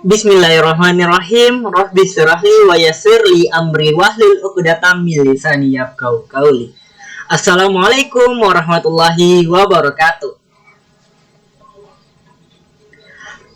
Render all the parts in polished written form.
Bismillahirrahmanirrahim. Rabbi shrah li wa yassir li amri wahlul 'uqdatam min lisani yafqahu qawli. Assalamualaikum warahmatullahi wabarakatuh.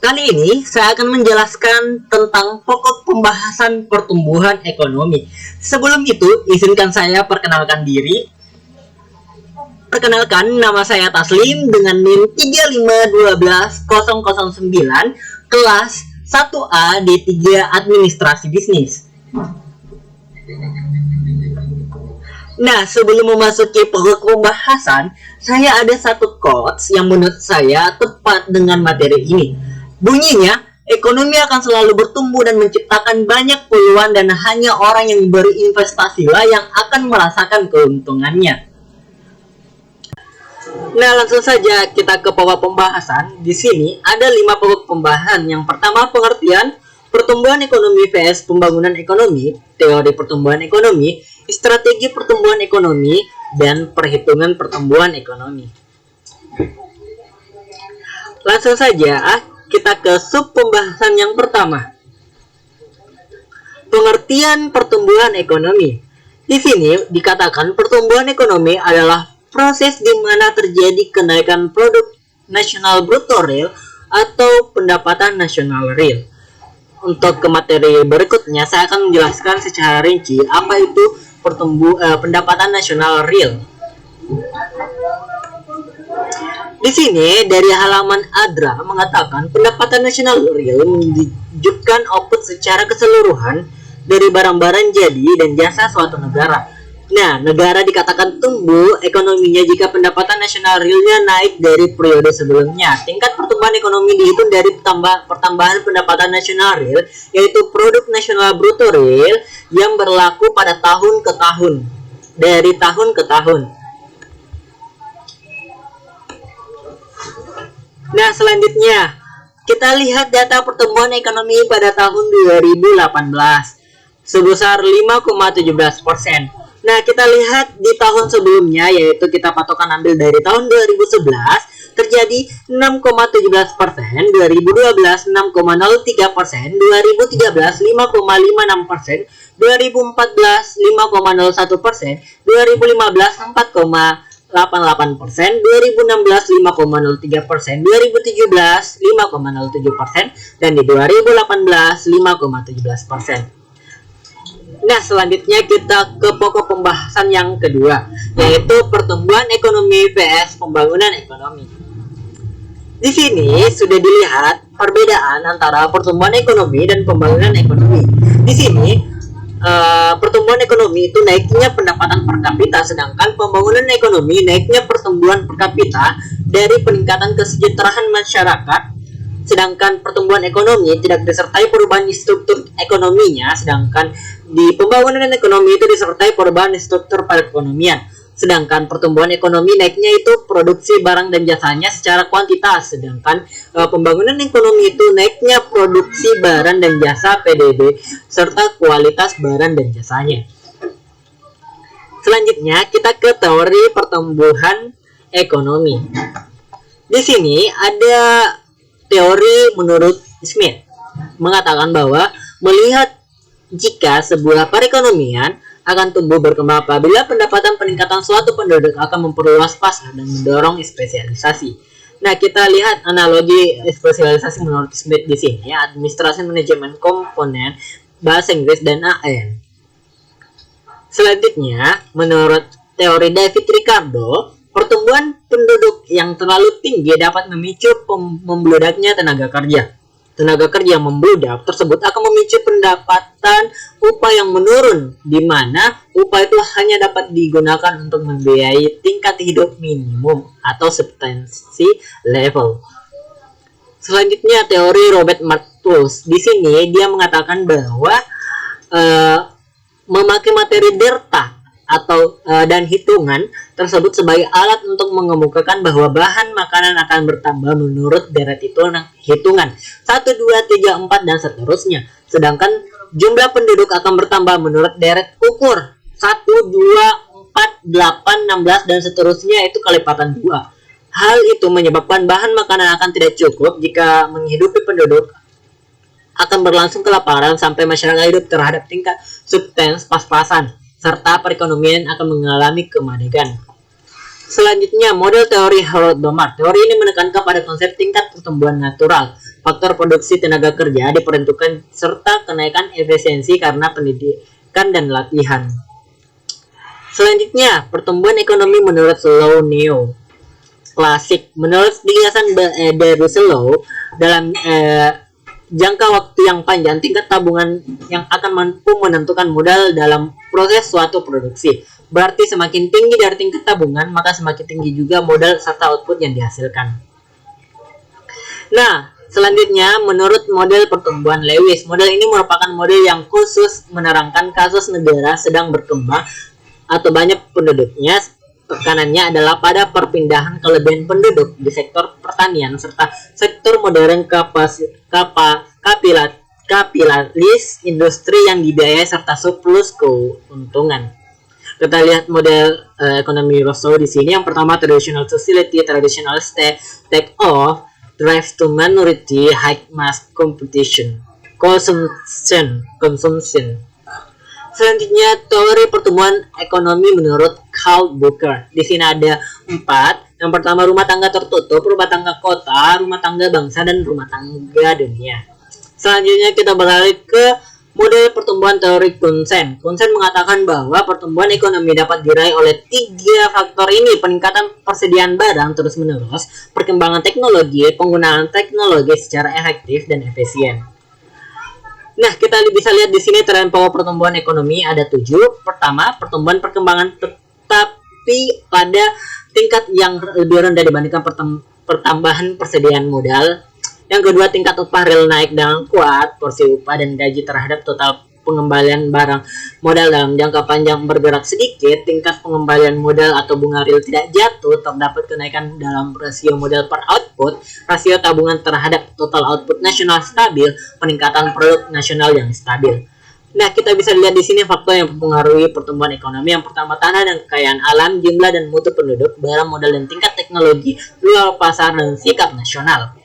Kali ini saya akan menjelaskan tentang pokok pembahasan pertumbuhan ekonomi. Sebelum itu, izinkan saya perkenalkan diri. Perkenalkan, nama saya Taslim dengan NIM 3512009, kelas 1A D3 Administrasi Bisnis. Nah, sebelum memasuki pokok pembahasan, saya ada satu quotes yang menurut saya tepat dengan materi ini. Bunyinya, ekonomi akan selalu bertumbuh dan menciptakan banyak peluang dan hanya orang yang berinvestasilah yang akan merasakan keuntungannya. Nah, langsung saja kita ke pokok pembahasan. Di sini ada 5 pokok pembahasan. Yang pertama, pengertian pertumbuhan ekonomi vs pembangunan ekonomi, teori pertumbuhan ekonomi, strategi pertumbuhan ekonomi, dan perhitungan pertumbuhan ekonomi. Langsung saja kita ke sub pembahasan yang pertama. Pengertian pertumbuhan ekonomi. Di sini dikatakan pertumbuhan ekonomi adalah proses di mana terjadi kenaikan produk nasional bruto real atau pendapatan nasional real. Untuk ke materi berikutnya, saya akan menjelaskan secara rinci apa itu pendapatan nasional real. Di sini dari halaman ADRA mengatakan pendapatan nasional real menunjukkan output secara keseluruhan dari barang-barang jadi dan jasa suatu negara. Nah, negara dikatakan tumbuh ekonominya jika pendapatan nasional realnya naik dari periode sebelumnya. Tingkat pertumbuhan ekonomi dihitung dari pertambahan pendapatan nasional real, yaitu produk nasional bruto real yang berlaku pada tahun ke tahun, dari tahun ke tahun. Nah, selanjutnya kita lihat data pertumbuhan ekonomi pada tahun 2018 sebesar 5,17%. Nah, kita lihat di tahun sebelumnya, yaitu kita patokan ambil dari tahun 2011, terjadi 6,17%, 2012 6,03%, 2013 5,56%, 2014 5,01%, 2015 4,88%, 2016 5,03%, 2017 5,07%, dan di 2018 5,17%. Nah, selanjutnya kita ke pokok pembahasan yang kedua, yaitu pertumbuhan ekonomi vs pembangunan ekonomi. Di sini sudah dilihat perbedaan antara pertumbuhan ekonomi dan pembangunan ekonomi. Di sini pertumbuhan ekonomi itu naiknya pendapatan per kapita, sedangkan pembangunan ekonomi naiknya pertumbuhan per kapita dari peningkatan kesejahteraan masyarakat. Sedangkan pertumbuhan ekonomi tidak disertai perubahan struktur ekonominya, sedangkan di pembangunan ekonomi itu disertai perubahan struktur perekonomian. Sedangkan pertumbuhan ekonomi naiknya itu produksi barang dan jasanya secara kuantitas, sedangkan pembangunan ekonomi itu naiknya produksi barang dan jasa PDB serta kualitas barang dan jasanya. Selanjutnya kita ke teori pertumbuhan ekonomi. Di sini ada teori menurut Smith mengatakan bahwa melihat jika sebuah perekonomian akan tumbuh berkembang apabila pendapatan peningkatan suatu penduduk akan memperluas pasar dan mendorong spesialisasi. Nah, kita lihat analogi spesialisasi menurut Smith di sini, administrasi, manajemen, komponen, bahasa Inggris, dan AN. Selanjutnya, menurut teori David Ricardo, pertumbuhan penduduk yang terlalu tinggi dapat memicu membludaknya tenaga kerja. Tenaga kerja yang membludak tersebut akan memicu pendapatan upah yang menurun, di mana upah itu hanya dapat digunakan untuk membiayai tingkat hidup minimum atau subsistence level. Selanjutnya teori Robert Malthus. Di sini dia mengatakan bahwa memakai materi delta atau dan hitungan tersebut sebagai alat untuk mengemukakan bahwa bahan makanan akan bertambah menurut deret hitungan 1, 2, 3, 4 dan seterusnya. Sedangkan jumlah penduduk akan bertambah menurut deret ukur 1, 2, 4, 8, 16 dan seterusnya, itu kelipatan 2. Hal itu menyebabkan bahan makanan akan tidak cukup jika menghidupi penduduk akan berlangsung kelaparan sampai masyarakat hidup terhadap tingkat subsistens pas-pasan, serta perekonomian akan mengalami kemadegan. Selanjutnya, model teori Holodomor. Teori ini menekankan pada konsep tingkat pertumbuhan natural. Faktor produksi tenaga kerja diperhitungkan serta kenaikan efisiensi karena pendidikan dan latihan. Selanjutnya, pertumbuhan ekonomi menurut Slow Neo Klasik. Menurut penjelasan dari Slow, dalam jangka waktu yang panjang, tingkat tabungan yang akan mampu menentukan modal dalam proses suatu produksi. Berarti semakin tinggi dari tingkat tabungan, maka semakin tinggi juga modal serta output yang dihasilkan. Nah, selanjutnya menurut model pertumbuhan Lewis. Model ini merupakan model yang khusus menerangkan kasus negara sedang berkembang atau banyak penduduknya. Tekanannya adalah pada perpindahan kelebihan penduduk di sektor pertanian serta sektor modern kapitalis industri yang dibiayai serta surplus keuntungan. Kita lihat model ekonomi Rousseau di sini. Yang pertama, traditional society, traditional state, take off, drive to minority, high mass competition, consumption. Selanjutnya, teori pertumbuhan ekonomi menurut Karl Bucher. Di sini ada 4. Yang pertama, rumah tangga tertutup, rumah tangga kota, rumah tangga bangsa, dan rumah tangga dunia. Selanjutnya kita beralih ke model pertumbuhan teori Kuhnsen. Kuhnsen mengatakan bahwa pertumbuhan ekonomi dapat diraih oleh 3 faktor ini: peningkatan persediaan barang terus-menerus, perkembangan teknologi, penggunaan teknologi secara efektif dan efisien. Nah, kita bisa lihat di sini tren pola pertumbuhan ekonomi ada 7. Pertama, pertumbuhan perkembangan tetapi pada tingkat yang lebih rendah dibandingkan pertambahan persediaan modal. Yang kedua, tingkat upah real naik dengan kuat, porsi upah dan gaji terhadap total pengembalian barang modal dalam jangka panjang bergerak sedikit, tingkat pengembalian modal atau bunga real tidak jatuh, terdapat kenaikan dalam rasio modal per output, rasio tabungan terhadap total output nasional stabil, peningkatan produk nasional yang stabil. Nah, kita bisa lihat di sini faktor yang mempengaruhi pertumbuhan ekonomi. Yang pertama, tanah dan kekayaan alam, jumlah dan mutu penduduk, barang modal dan tingkat teknologi, luar pasar dan sikap nasional.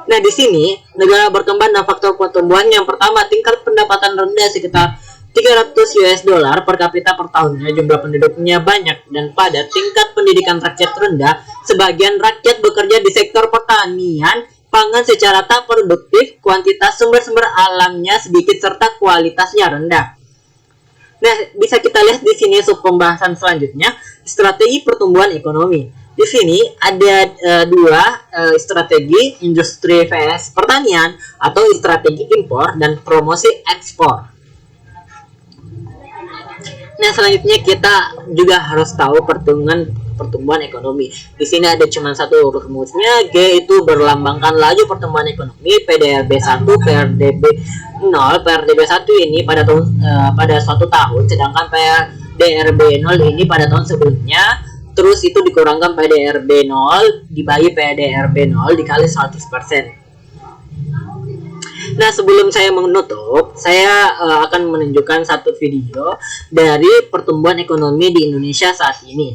Nah, di sini negara berkembang dan faktor pertumbuhan. Yang pertama, tingkat pendapatan rendah sekitar 300 US dollar per kapita per tahunnya, jumlah penduduknya banyak dan pada tingkat pendidikan rakyat rendah, sebagian rakyat bekerja di sektor pertanian, pangan secara tak produktif, kuantitas sumber-sumber alamnya sedikit serta kualitasnya rendah. Nah, bisa kita lihat di sini sub pembahasan selanjutnya, strategi pertumbuhan ekonomi. Di sini ada 2 strategi, industri vs pertanian atau strategi impor dan promosi ekspor. Nah, selanjutnya kita juga harus tahu pertumbuhan ekonomi. Di sini ada cuma satu rumusnya, G itu berlambangkan laju pertumbuhan ekonomi, PDRB 1, PRDB 0. PRDB 1 ini pada suatu tahun, sedangkan PRDRB 0 ini pada tahun sebelumnya. Terus itu dikurangkan PDRB 0 dibagi PDRB 0 dikali 100%. Nah, sebelum saya menutup, saya akan menunjukkan satu video dari pertumbuhan ekonomi di Indonesia saat ini.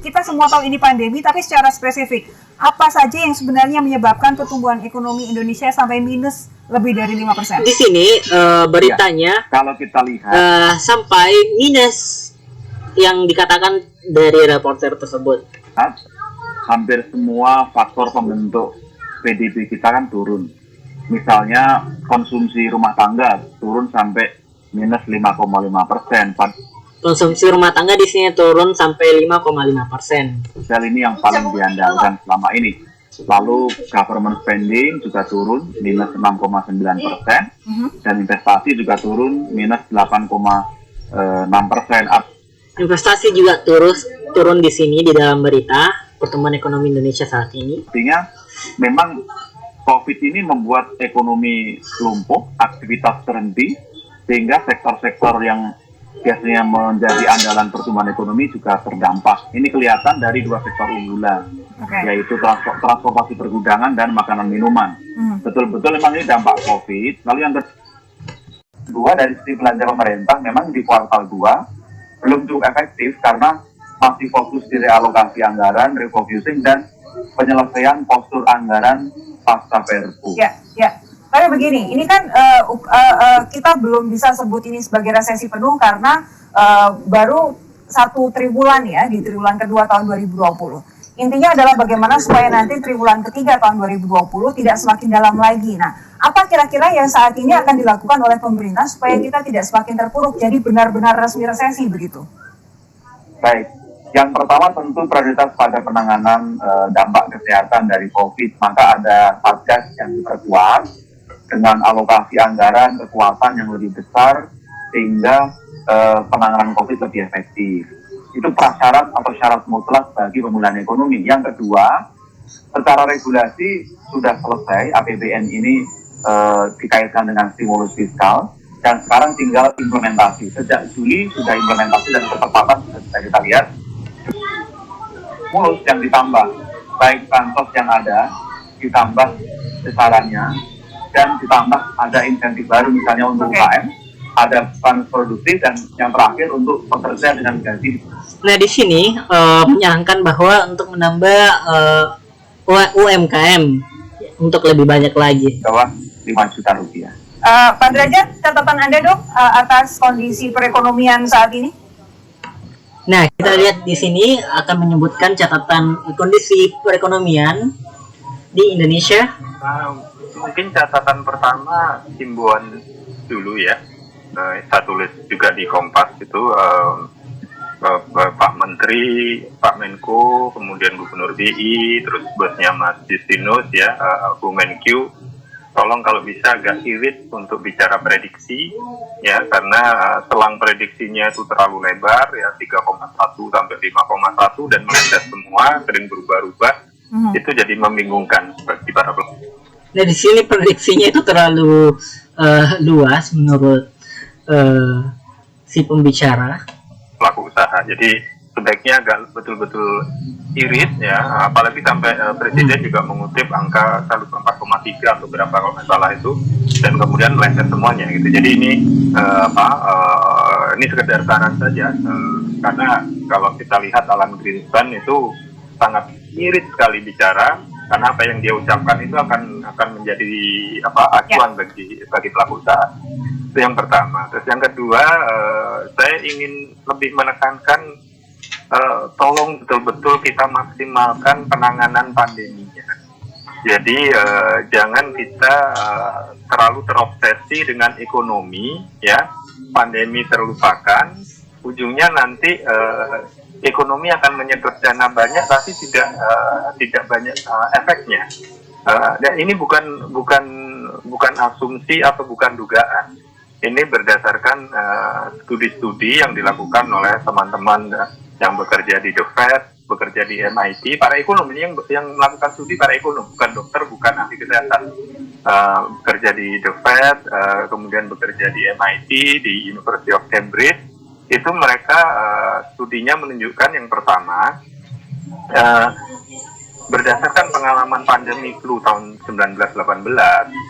Kita semua tahu ini pandemi, tapi secara spesifik, apa saja yang sebenarnya menyebabkan pertumbuhan ekonomi Indonesia sampai minus lebih dari 5%? Di sini beritanya kalau kita lihat sampai minus yang dikatakan dari reporter tersebut. Hampir semua faktor pembentuk PDB kita kan turun. Misalnya konsumsi rumah tangga turun sampai minus 5,5%. Konsumsi rumah tangga di sini turun sampai 5,5%. Dan ini yang paling diandalkan selama ini. Lalu government spending juga turun minus 6,9%, dan investasi juga turun minus 8,6%. Investasi juga turun di sini di dalam berita pertumbuhan ekonomi Indonesia saat ini. Artinya memang COVID ini membuat ekonomi lumpuh, aktivitas terhenti, sehingga sektor-sektor yang biasanya menjadi andalan pertumbuhan ekonomi juga terdampak. Ini kelihatan dari 2 sektor unggulan, yaitu transportasi pergudangan dan makanan minuman. Betul-betul memang ini dampak COVID. Lalu yang kedua, dari sisi belanja pemerintah, memang di kuartal 2 belum cukup efektif karena masih fokus di realokasi anggaran, refocusing, dan penyelesaian postur anggaran pasca Perpu. Ya, ya. Tapi begini, ini kan kita belum bisa sebut ini sebagai resesi penuh karena baru 1 triwulan ya, di triwulan kedua tahun 2020. Intinya adalah bagaimana supaya nanti triwulan ketiga tahun 2020 tidak semakin dalam lagi. Nah, apa kira-kira yang saat ini akan dilakukan oleh pemerintah supaya kita tidak semakin terpuruk, jadi benar-benar resmi resesi begitu? Baik, yang pertama tentu prioritas pada penanganan dampak kesehatan dari COVID. Maka ada Satgas yang diperkuat dengan alokasi anggaran kekuatan yang lebih besar sehingga penanganan COVID lebih efektif. Itu prasyarat atau syarat mutlak bagi pemulihan ekonomi. Yang kedua, secara regulasi sudah selesai APBN ini dikaitkan dengan stimulus fiskal dan sekarang tinggal implementasi. Sejak Juli sudah implementasi dan ketepatan sudah bisa kita lihat. Stimulus yang ditambah, baik bansos yang ada ditambah besarannya dan ditambah ada insentif baru misalnya untuk UKM, ada fund produktif dan yang terakhir untuk pekerja dengan gaji. Nah di sini menyarankan bahwa untuk menambah UMKM untuk lebih banyak lagi. Bawah 5 juta rupiah. Pak Derajat, catatan Anda dong atas kondisi perekonomian saat ini? Nah kita lihat di sini akan menyebutkan catatan kondisi perekonomian di Indonesia. Mungkin catatan pertama himbauan dulu ya. Saya tulis juga di Kompas itu Pak Menteri, Pak Menko, kemudian Gubernur BI, terus bosnya Mas Justinus ya, Bu Menkyu, tolong kalau bisa agak irit untuk bicara prediksi ya, karena selang prediksinya itu terlalu lebar ya, 3,1 sampai 5,1 dan meleset semua, sering berubah-ubah, itu jadi membingungkan bagi para pelaku. Nah di sini prediksinya itu terlalu luas menurut si pembicara pelaku usaha. Jadi sebaiknya agak betul-betul irit ya, apalagi sampai presiden juga mengutip angka 4,3 atau berapa kalau nggak salah itu, dan kemudian meleset semuanya gitu. Jadi ini ini sekedar saran saja, karena kalau kita lihat Alan Greenspan itu sangat irit sekali bicara, karena apa yang dia ucapkan itu akan menjadi acuan bagi pelaku usaha. Itu yang pertama. Terus yang kedua, saya ingin lebih menekankan tolong betul-betul kita maksimalkan penanganan pandeminya. Jadi jangan kita terlalu terobsesi dengan ekonomi ya, pandemi terlupakan, ujungnya nanti ekonomi akan menyedot dana banyak tapi tidak banyak efeknya. Dan ini bukan asumsi atau bukan dugaan. Ini berdasarkan studi-studi yang dilakukan oleh teman-teman yang bekerja di The Fed, bekerja di MIT, para ekonom ini yang melakukan studi, para ekonom, bukan dokter, bukan ahli kesehatan. Bekerja di The Fed, kemudian bekerja di MIT, di University of Cambridge, itu mereka studinya menunjukkan yang pertama, berdasarkan pengalaman pandemi flu tahun 1918,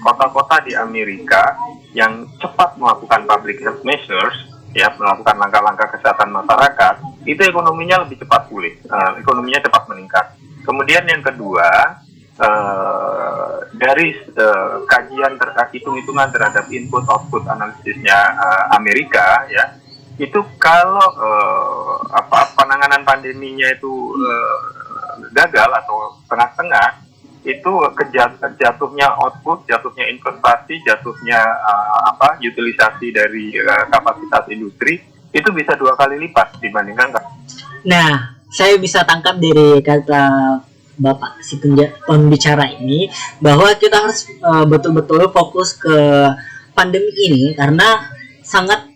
kota-kota di Amerika yang cepat melakukan public health measures, ya, melakukan langkah-langkah kesehatan masyarakat, itu ekonominya lebih cepat pulih, ekonominya cepat meningkat. Kemudian yang kedua, dari kajian hitung-hitungan terhadap input-output analisisnya Amerika, ya, itu kalau penanganan pandeminya itu gagal atau tengah-tengah, itu jatuhnya output, jatuhnya investasi, jatuhnya utilisasi dari kapasitas industri itu bisa 2 kali lipat dibandingkan. Nah, saya bisa tangkap dari kata Bapak si pembicara ini bahwa kita harus betul-betul fokus ke pandemi ini karena sangat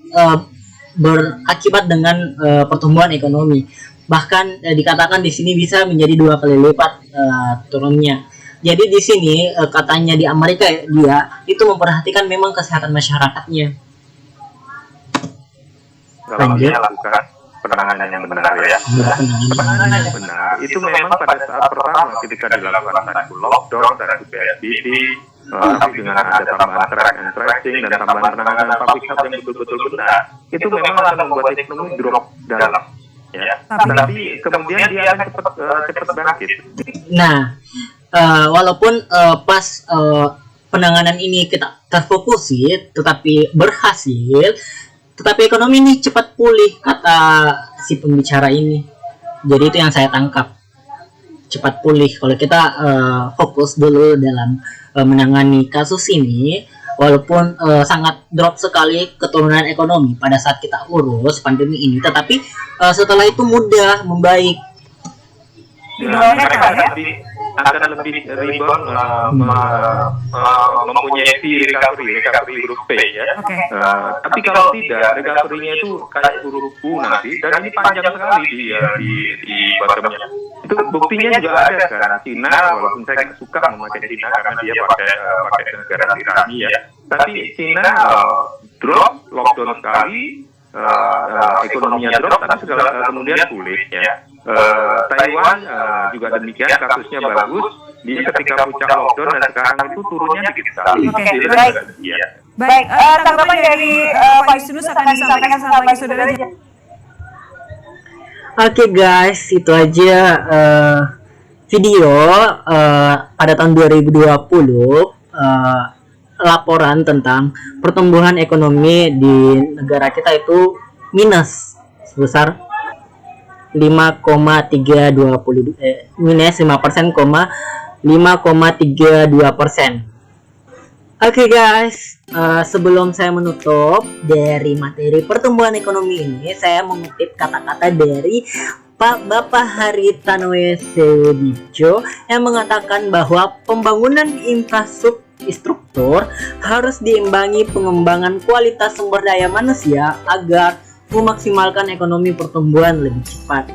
berakibat dengan pertumbuhan ekonomi. Bahkan dikatakan di sini bisa menjadi 2 kali lipat turunnya. Jadi di sini katanya di Amerika dia itu memperhatikan memang kesehatan masyarakatnya. Kalau dia lakukan penanganan yang benar ya. Penanganan yang benar itu memang pada saat pertama ketika dilakukan satu lockdown dan PSBB, tapi dengan ada tambahan track and tracing dan tambahan penanganan public health yang betul-betul benar, itu memang akan membuat ekonomi drop dalam. ya. Tapi kemudian dia akan cepat bangkit. Nah, walaupun pas penanganan ini kita terfokusi, tetapi berhasil, tetapi ekonomi ini cepat pulih, kata si pembicara ini. Jadi itu yang saya tangkap, cepat pulih. Kalau kita fokus dulu dalam menangani kasus ini, walaupun sangat drop sekali keturunan ekonomi pada saat kita urus pandemi ini, tetapi setelah itu mudah membaik. Akan lebih rebound, mempunyai recovery huruf P ya. Tapi kalau tidak, recovery-nya itu kayak huruf U nanti, dan ini panjang sekali di bottomnya. Itu buktinya juga ada kan. Cina, walaupun saya nggak suka memakai Cina karena dia pakai negara tirani ya. Tapi Cina drop, lockdown sekali, ekonominya drop, tapi kemudian pulih ya. Taiwan juga demikian, kasusnya bagus. Dia ketika puncak lockdown dan sekarang itu turunnya dikit sekali. Baik. Baik, tanggapan dari Pak Justinus akan disampaikan sama Pak Saudara. Oke guys, itu aja video pada tahun 2020 laporan tentang pertumbuhan ekonomi di negara kita itu minus sebesar 5,32 minus 5%, 5,32%. Oke guys, sebelum saya menutup dari materi pertumbuhan ekonomi ini, saya mengutip kata-kata dari Pak Bapak Haritanoe Dijo yang mengatakan bahwa pembangunan infrastruktur harus diimbangi pengembangan kualitas sumber daya manusia agar memaksimalkan ekonomi pertumbuhan lebih cepat.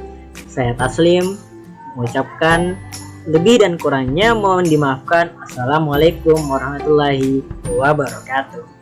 Saya Taslim mengucapkan lebih dan kurangnya mohon dimaafkan. Assalamualaikum warahmatullahi wabarakatuh.